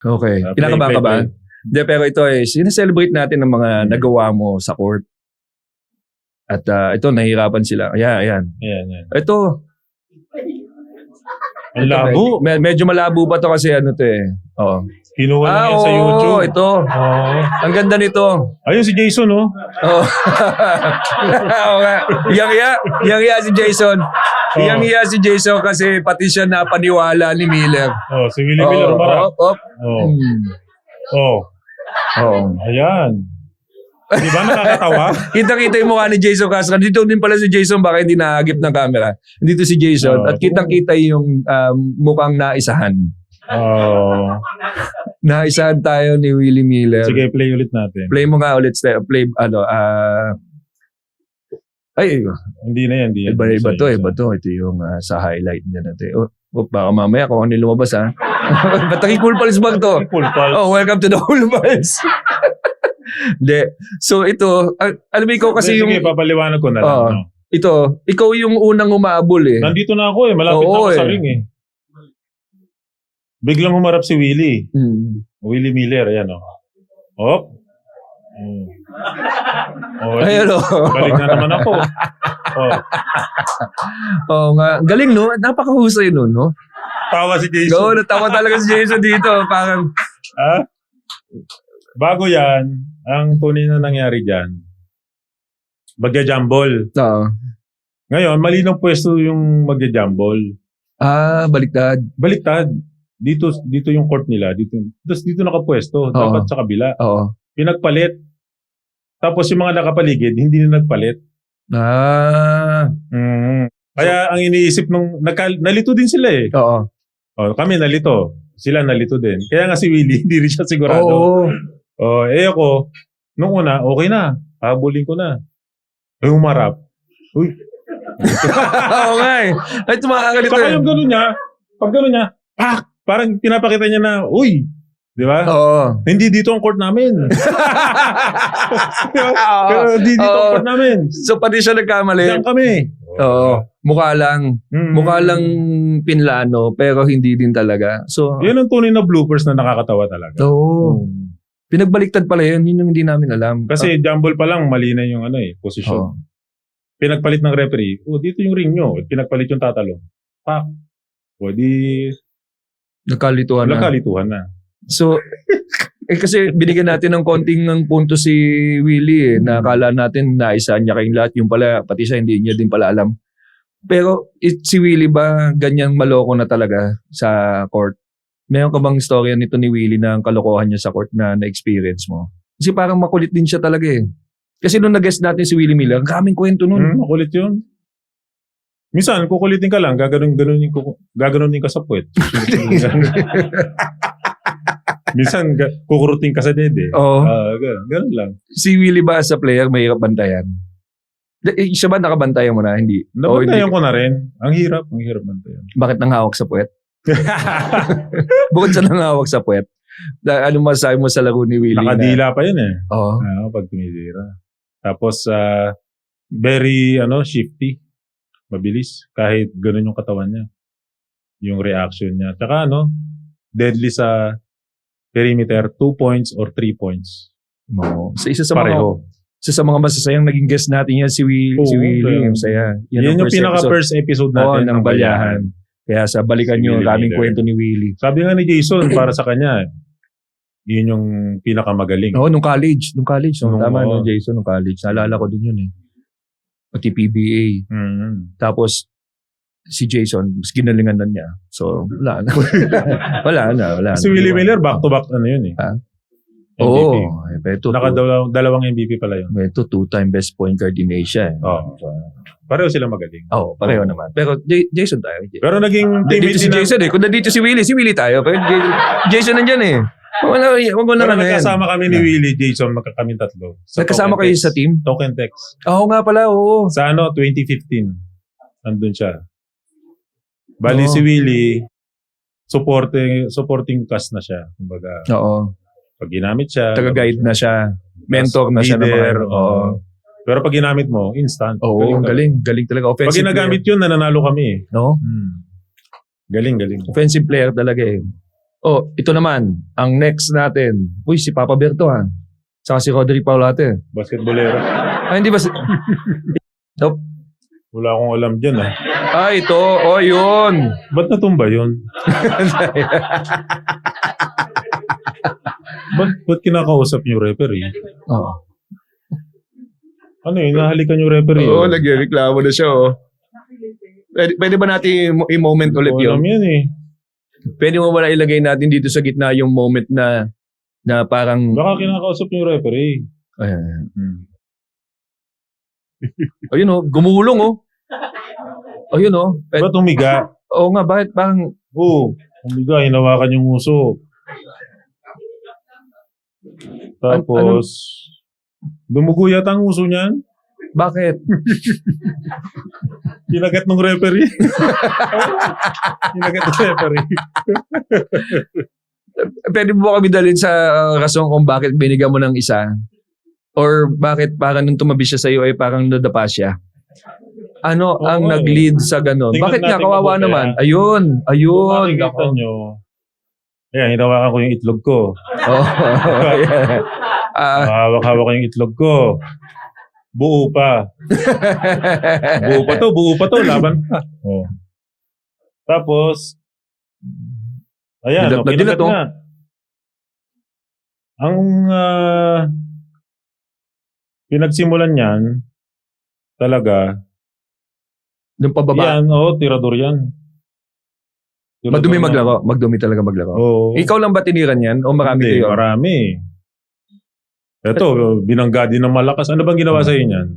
Okay. Kinakabahan ka ba? Hindi, pero ito ay sineselebrate natin ang mga nagawa mo sa court. At ito, nahihirapan sila. Ayan. Ito. Ang labo. Medyo malabo pa to kasi ano to eh. Oo. Kinuha lang yan sa YouTube. Ito. Ang ganda nito. Ayun si Jason, oh. Oo. Iyang-iya si Jason. Iyang-iya si Jason kasi pati siya napaniwala ni Miller. Si Willie Miller umarap. Ayan. Di ba nakakatawa? Kita-kita yung mukha ni Jason Castro. Dito din pala si Jason, baka hindi naagip ng camera. Dito si Jason. At kitang-kita yung mukhang naisahan. Naisahan tayo ni Willie Miller. Sige, play ulit natin. Play mo nga ulit. Play, Hindi na yan. Iba to. Ito yung sa highlight niya natin. Baka mamaya kung ano yung lumabas ha. Ba't cool pals bag to? Cool pals. Welcome to the Cool Pals. Hindi. So ito, alam mo ikaw kasi Sige, papaliwanag ko na lang. Ito, ikaw yung unang umabol eh. Nandito na ako eh. Malapit na ako sa ring eh. Biglang humarap si Willie. Willie Miller, ayan o. Ayan o. Balik na naman ako. Nga. Galing no? Napakahusay no? Tawa si Jason. Oo, natawa talaga si Jason dito. Parang... Bago yan, ang tunay na nangyari dyan, magja-jumble. Ngayon, mali ng pwesto yung magja-jumble. Baliktad. Dito yung court nila. Dito nakapwesto. Dapat sa kabila. Pinagpalit. Tapos yung mga nakapaligid, hindi na nagpalit. Kaya ang iniisip nalito din sila eh. Kami nalito. Sila nalito din. Kaya nga si Willie, hindi rin siya sigurado. Ako, nung una, okay na. Habulin ko na. Humarap. Uy. Oo nga eh. Ay, tumakakalito eh. Saka yung pag gano'n niya, parang pinapakita niya na, uy. Di ba? Hindi dito ang court namin. Pero hindi dito ang court namin. So, pati siya nagkamali. Diyan kami. Mukha lang. Mukha lang pinlano, pero hindi din talaga. So, yan ang tunay na bloopers na nakakatawa talaga. Pinagbaliktad pala yun. Yun yung hindi namin alam. Kasi jumble pa lang, mali na yung posisyon. Pinagpalit ng referee, dito yung ring nyo. Pinagpalit yung tatalo. Di... Nagkalituhan na. So, kasi binigyan natin ng konting ng punto si Willie na akala natin naisa niya kayong lahat. Yung pala, pati siya hindi niya din pala alam. Pero si Willie ba ganyang maloko na talaga sa court? Meron ka bang istorya nito ni Willie na ang kalokohan niya sa court na na-experience mo? Kasi parang makulit din siya talaga eh. Kasi nung nag-guest natin si Willie Miller, ang kaming kwento nun. Makulit yun. Minsan, kukulitin ka lang, gaganunin ka sa puwet. Minsan, kukurutin ka sa dede. Ganun lang. Si Willie ba sa player, mahirap bantayan? Siya ba nakabantayan mo na? Hindi. Nabantayan ko na rin. Ang hirap bantayan. Bakit nanghawak sa puwet? Bukod sa nanghawak sa puwet, ano masasabi mo sa laro ni Willie? Nakadila pa yun eh. Pag tumidira. Tapos, very shifty. Mabilis. Kahit ganun yung katawan niya. Yung reaction niya. Tsaka deadly sa perimeter, 2 points or 3 points. So, isa sa mga masasayang naging guest natin yan, si Willie. Masaya. Yan yung pinaka-first episode natin ng Balyahan. Kaya sa balikan nyo, kaming kwento ni Willie. Sabi nga ni Jason, para sa kanya, yun yung pinakamagaling. Nung college. Tama, Jason, nung college. Naalala ko din yun eh. Pati PBA. Tapos, si Jason, ginalingan na niya. So, wala na. wala na. Si Willie Miller, back-to-back yun eh. MVP. Nakadalawang MVP pala yun. Ito, 2-time best point guard in Asia. Pareho sila magaling. Pareho naman. Pero Jason tayo. Pero naging teammate si Jason eh. Kung nandito si Willie tayo. Pero Jason nandyan eh. Wag mo na kami. Magkasama kami ni Willie, Jason, magkakaming tatlo. Nagkasama kayo sa team? Token Tex. Nga pala, oo. Sa 2015. Andun siya. Bali si Willie, supporting cast na siya. Kumbaga, pag ginamit siya. Taga-guide na siya. Mentor na siya. Pero pag ginamit mo, instant. Galing talaga. Offensive pag ginagamit yun, nananalo kami. No? Galing. Offensive player talaga eh. Oh, ito naman, ang next natin. Uy, si Papa Berto ha. Saka si Roderick Paulate. Basketballero. Ay, hindi ba si... Nope. Wala akong alam dyan Ay, ito. Oh, yun. Ba't natumba yun? Ba't kinakausap yung referee? Oo. Ano yun? Nahalikan yung referee. Oo, nagreklamo na siya, oh. Pwede ba natin i-moment ulit Wala yun? alam yan eh. Pwede mo ba na ilagay natin dito sa gitna yung moment na parang... Baka kinakausap yung referee. Ayan. Ayun, oh. Gumulong, oh. Ayun, oh. Ba't umiga? Oo nga, bakit parang... Oo. Umiga, hinawakan yung uso. Tapos, dumugo yata ang uso niyan. Bakit? Kinagat ng referee. Kinagat ng referee. Pwede mo ba kami dalhin sa rason kung bakit binigyan mo ng isa? Or bakit parang nung tumabi siya sa'yo ay parang nadapa siya? Ano Oo, ang nag-lead sa ganun? Tingnan Bakit nga natin kawawa mabuti, naman? ah. Ayun. Kung makikita nyo, ayan, hinawakan ko yung itlog ko. Oh, yeah. Hawak-hawak ko yung itlog ko. Buo pa. Buo pa to. Laban pa. Oh. Tapos, ayan, Dilat na okay dilat, na nga. Ang pinagsimulan niyan, talaga, Nung pababa. yan, tirador yan. Tirador Madumi yan. maglaro. Magdumi talaga maglaro. Oo. Ikaw lang ba tiniran yan? O marami Hindi, kayo? marami. Ito, binangga din ng malakas. Ano bang ginawa sa'yo niyan?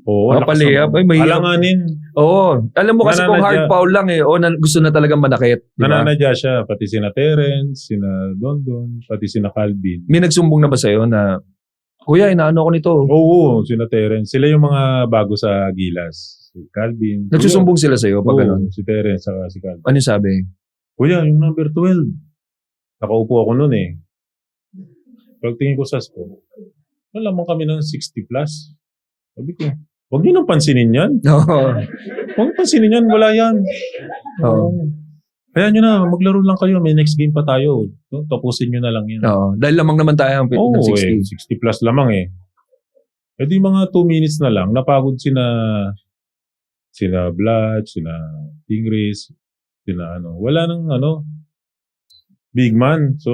Oo, Paliyap. Ay, mahirap. alanganin. Oo. Alam mo kasi kung hard Nananadya. foul lang eh. O gusto na talagang manakit. Di ba? Nananadya siya. Pati sina Terence, sina Dondon, pati sina Calvin. May nagsumbong na ba sa'yo na, Kuya, inaano ko nito? Oo, sina Terence. Sila yung mga bago sa Gilas. Si Calvin. Nagsusumbong sila sa'yo pag Oo, ganun? si Terence saka si Calvin. Ano yung sabi? Kuya, yung number 12. Nakaupo ako noon eh. Pagtingin ko sa score, wala man kami ng 60 plus. Sabi ko, huwag niyo nang pansinin yan. Oo. Huwag pansinin yan, wala yan. Oo. Kaya nyo na, maglaro lang kayo. May next game pa tayo. Tapusin nyo na lang yan. Oo. Dahil lamang naman tayo ng Oo, 60. 60 plus lamang eh. E di mga 2 minutes na lang, napagod sina Blatch, sina Tingris, sina wala nang big man. So,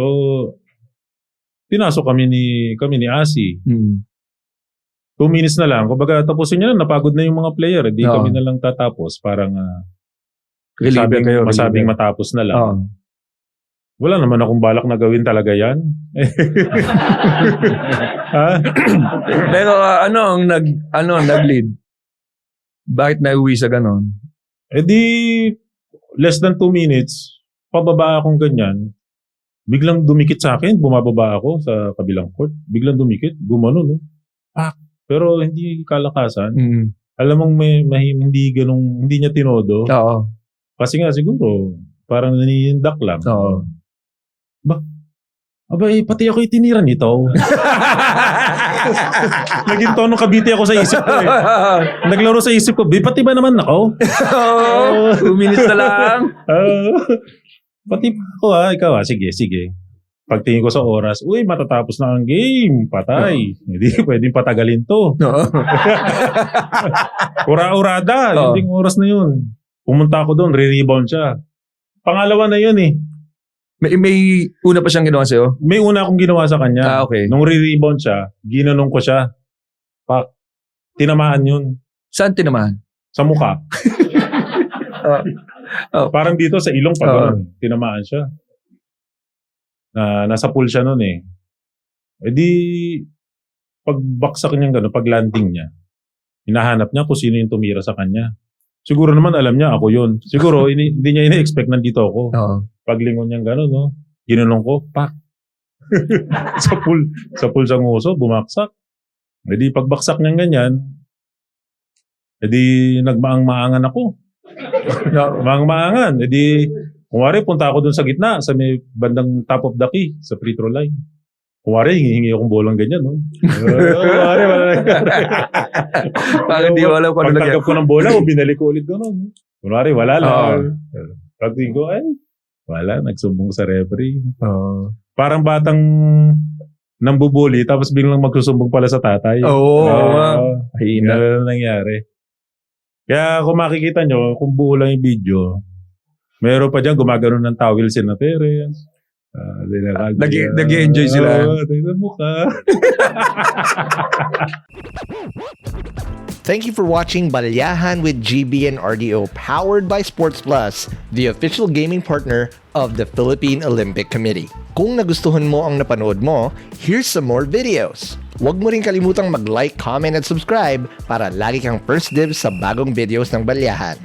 pinasok kami ni Asi. 2 minutes na lang. Kumbaga, tapusin nyo na, napagod na yung mga player. Hindi Oo. kami na lang tatapos. Parang Reliever kayo. masabing reliever. matapos na lang. Oo. Wala naman akong balak na gawin talaga yan. Ha? Pero ano ang nag-lead? Bakit nauwi sa ganon? E di, less than 2 minutes, pababa akong ganyan. Biglang dumikit sa akin, bumababa ako sa kabilang court. Biglang dumikit, gumano, no? Pero hindi kalakasan. Alam mong hindi niya tinodo. Oo. Kasi nga siguro, parang naninindak lang. Oo. Pati ako itinira nito. Naging tono Cavite ako sa isip ko eh. Naglaro sa isip ko, pati ba naman ako? Oo. 2 minutes na lang. Pati pa ako ikaw sige. Pagtingin ko sa oras, matatapos na ang game, patay. Hindi pwedeng patagalin to. Oo. Ura-urada, Oo. yung oras na yun. Pumunta ako doon, re-rebound siya. Pangalawa na yun eh. May una pa siyang ginawa sa'yo? May una akong ginawa sa kanya. Okay. Nung re-rebound siya, ginanong ko siya. Tinamaan yun. Saan tinamaan? Sa mukha. Parang dito sa ilong pa ganun. Tinamaan siya. Nasa pool siya nun eh. E di, pagbaksak niya gano'n, pag landing niya, hinahanap niya kung sino yung tumira sa kanya. Siguro naman alam niya ako yun. Siguro hindi niya ina-expect nandito ako. Oo. Paglingon niya gano'n, no? Ginanong ko, pak. sa pool sa nguso, bumaksak. E di, pagbaksak niya ganyan, e di, nagmaang-maangan ako. Maang-maangan. E di, kumwari, punta ako dun sa gitna, sa may bandang top of the key, sa free throw line. Kumwari, hingi akong bolang ganyan, no? Kumwari, wala nangyari. Parang di wala kung ano Pagtanggap ko ng bola, binalik ko ulit gano'n. Kumwari, wala lang. Pagtingin ko, Wala, nagsumbong sa referee. Parang batang nambubuli tapos biglang magsusumbong pala sa tatay. Oo. Hina. Ganun ang nangyari. Kaya kung makikita nyo, kung buo lang yung video, meron pa dyan gumagano ng towel si na parents. Nag-enjoy sila. Tingnan mo ka. Thank you for watching Balyahan with GB and RDO, powered by Sports Plus, the official gaming partner of the Philippine Olympic Committee. Kung nagustuhan mo ang napanood mo, here's some more videos. Huwag mo rin kalimutang mag-like, comment at subscribe para lagi kang first dibs sa bagong videos ng Balyahan.